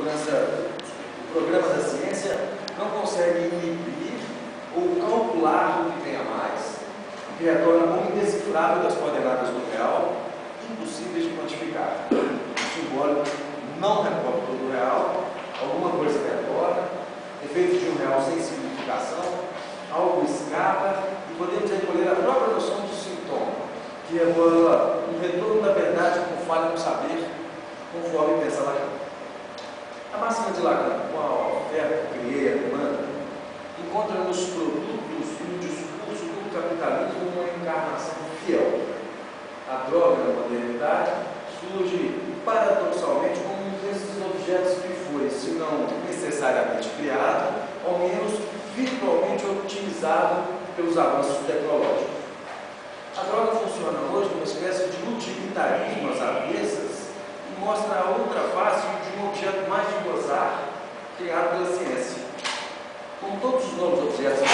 o programa da ciência não consegue inibir ou calcular o que tem a mais, o que retorna como indecifrável das coordenadas do real, impossíveis de quantificar. O simbólico não retorna todo o real, alguma coisa retorna, efeitos de um real sem significação, algo escapa, e podemos recolher a própria noção de sintoma, que revela um retorno da verdade com falha no saber, conforme pensa Lacan. A máxima de Lacan, com a oferta, criei, a demanda, encontra nos produtos e no discurso do capitalismo uma encarnação fiel. A droga da modernidade surge paradoxalmente como um desses objetos que foi, se não necessariamente criado, ao menos virtualmente otimizado pelos avanços tecnológicos. A droga funciona hoje como uma espécie de utilitarismo às avessas e mostra a outra face de um objeto mais de gozar, criado pela ciência. Como todos os novos objetos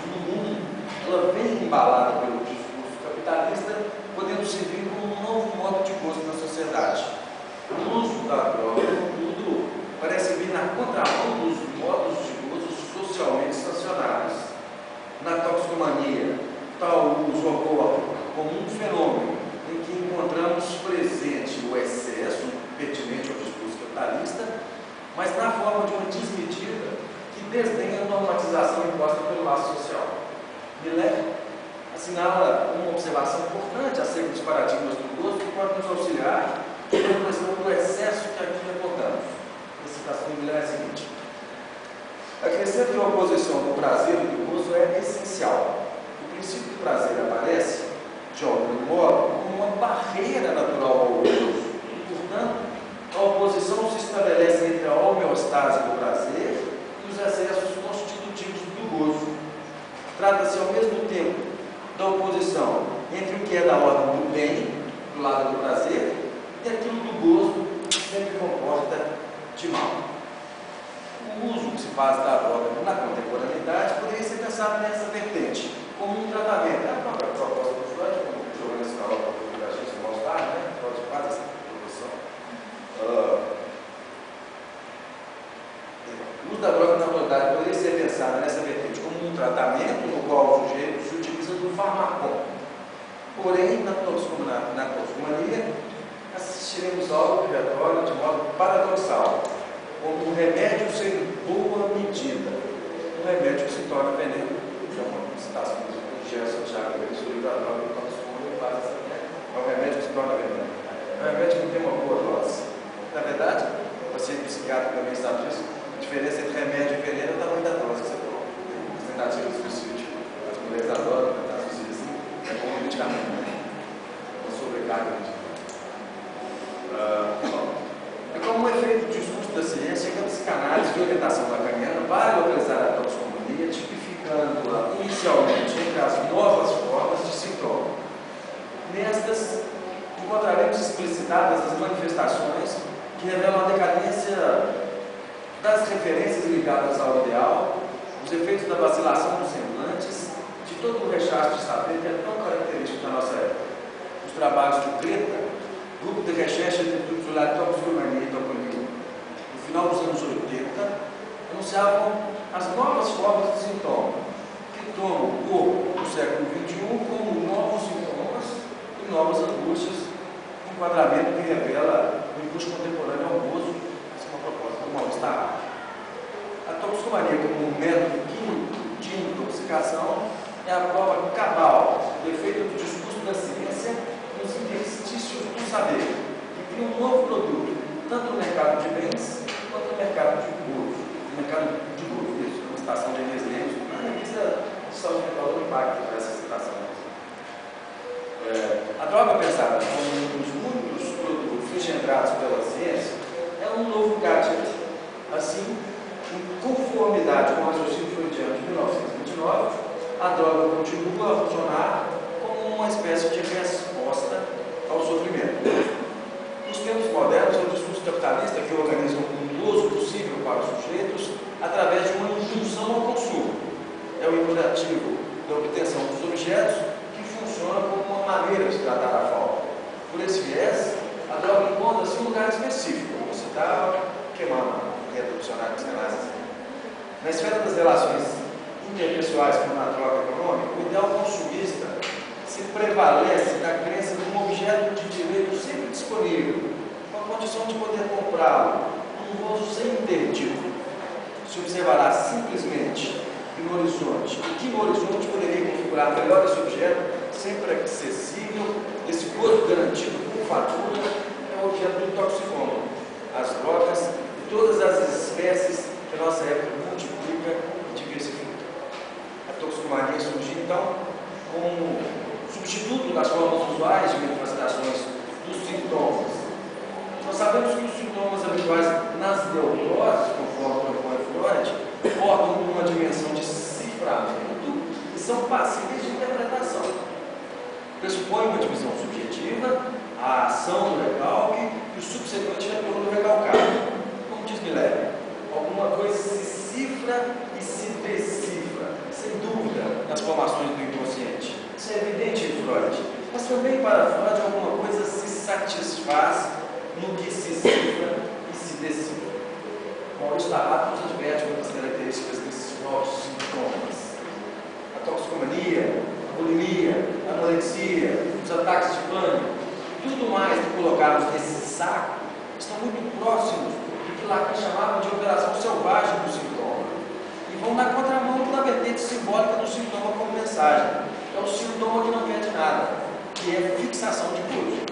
no mundo, ela vem embalada pelo discurso capitalista, podendo servir como um novo modo de gozo na sociedade. O uso da droga, contudo, parece vir na contramão dos modos de gozo socialmente sancionados. Na toxicomania, tal uso ocorre como um fenômeno em que encontramos presente o excesso, pertinente ao discurso capitalista, mas na forma de uma desmedida que desdenha a normatização imposta pelo laço social. Miller assinala uma observação importante acerca dos paradigmas do gozo que pode nos auxiliar na questão do excesso que aqui reportamos. A citação de Miller é a seguinte: a crescente oposição do prazer e do gozo é essencial. O princípio do prazer aparece, de algum modo, como uma barreira natural ao gozo. E, portanto, a oposição se estabelece entre a homeostase do prazer e os excessos constitutivos do gozo. Trata-se, ao mesmo tempo, da oposição entre o que é da ordem do bem, do lado do prazer, e aquilo do gozo, que sempre comporta de mal. O uso que se faz da droga na contemporaneidade poderia ser pensado nessa vertente, como um tratamento. É a própria proposta do Freud, como jogando esse canal para a gente mostrar, né? Freud faz essa proposição. O uso da droga na atualidade poderia ser pensado nessa vertente como um tratamento no qual o sujeito se utiliza do farmacon. Porém, na toxicomania, assistiremos algo que retorna de modo paradoxal, como um remédio sem boa medida, um remédio que se torna veneno. Já uma citação do Gerson Thiago, sobre o livro da droga, então ele faz essa ideia. É um remédio que se torna veneno. É um remédio que não tem uma boa dose. Na verdade, o paciente psiquiátrico também sabe disso. A diferença entre remédio e veneno é o tamanho da dose que você toma. As tentativas de suicídio. As mulheres adoram tentar suicídio assim, é como um medicamento, né? Uma sobrecarga de é como um efeito do discurso da ciência que a psicanálise de orientação lacaniana vai localizar a toxicomania, tipificando-a inicialmente entre as novas formas de sintoma. Nestas, encontraremos explicitadas as manifestações que revelam a decadência das referências ligadas ao ideal, os efeitos da vacilação dos semblantes, de todo o rechaço de saber que é tão característico da nossa época. Os trabalhos do Greta, Grupo de Recherche de la Toxicomanie e Toponymia, no final dos anos 80, anunciavam as novas formas de sintoma, que tomam o corpo do século XXI como novos sintomas e novas angústias, um enquadramento que revela o impulso contemporâneo ao gozo, essa é uma proposta do mal-estar. A toxicomania como um método químico de intoxicação é a prova cabal do efeito do discurso da ciência nos interstícios do saber, que cria um novo produto, tanto no mercado de bens quanto no mercado de gozo. No mercado de gozo, isso, uma citação de Inês Lemos, na revista de saúde mental do impacto dessa citação. A droga pensada como um dos muitos produtos engendrados pela ciência é um novo gadget. Assim, em conformidade com o raciocínio freudiano de 1929, a droga continua a funcionar como uma espécie de resposta ao sofrimento. Nos tempos modernos, é o discurso capitalista que organiza um gozo possível para os sujeitos através de uma indução ao consumo. É o imperativo da obtenção dos objetos que funciona como uma maneira de tratar a falta. Por esse viés, a droga encontra-se em um lugar específico, como citava, queimar reducionário psicanálise. Na esfera das relações interpessoais, como na troca econômica, o ideal consumista se prevalece da crença de um objeto de direito sempre disponível, com a condição de poder comprá-lo, num gozo sem interdito. Se observará simplesmente que no horizonte poderia configurar melhor esse objeto, sempre acessível, esse gozo garantido com fatura, é o objeto do toxicômano, as drogas e todas as espécies que a nossa época multiplica e diversifica. A toxicomania surgiu então como substituto das formas usuais de manifestações dos sintomas. Nós sabemos que os sintomas habituais nas neuroses, conforme propõe Freud, portam uma dimensão de ciframento e são passíveis de interpretação. Pressupõe uma divisão subjetiva, a ação do recalque e o subsequente retorno do recalcado. Como diz Miller, alguma coisa se cifra e se decifra, sem dúvida, nas formações do inconsciente. Isso é evidente em Freud, mas também para Freud alguma coisa se satisfaz no que se cifra e se decifra. Maurício Tarrato nos adverte uma das características desses novos sintomas. A toxicomania, a bulimia, a anorexia, os ataques de pânico, tudo mais que colocarmos nesse saco, estão muito próximos do que Lacan chamava de operação selvagem do sintoma e vão na contramão da vertente simbólica do sintoma como mensagem. É o sintoma que não pede nada, que é fixação de gozo.